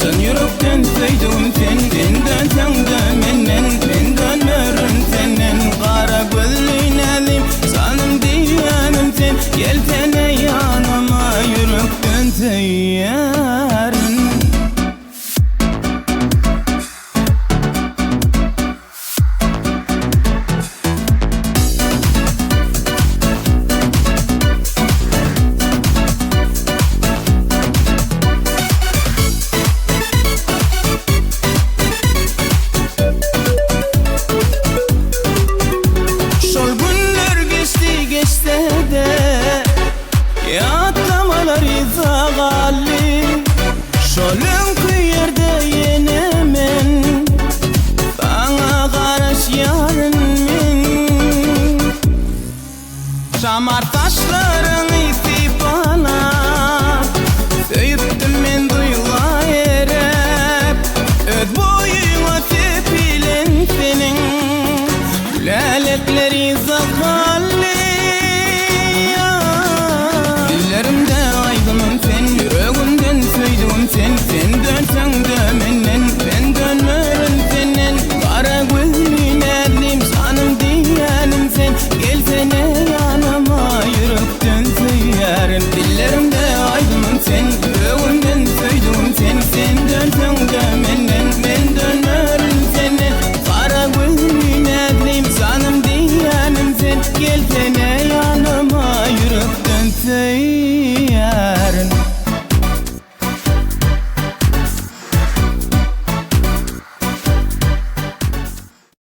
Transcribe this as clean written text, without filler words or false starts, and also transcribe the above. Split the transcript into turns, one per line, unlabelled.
Çın yürekten söydüm senden Sende menden mörün senden Kara gözlü nazim sanım diyenim sen Gelsene yanıma yürekten seyyarın Yatlamalar izagalli Şolun kıyırdı yenemen Bana karış yarın min Şamar taşların iti bana Söyüptüm men duyula erep Öd boyuna tepilen senin Güleletler izag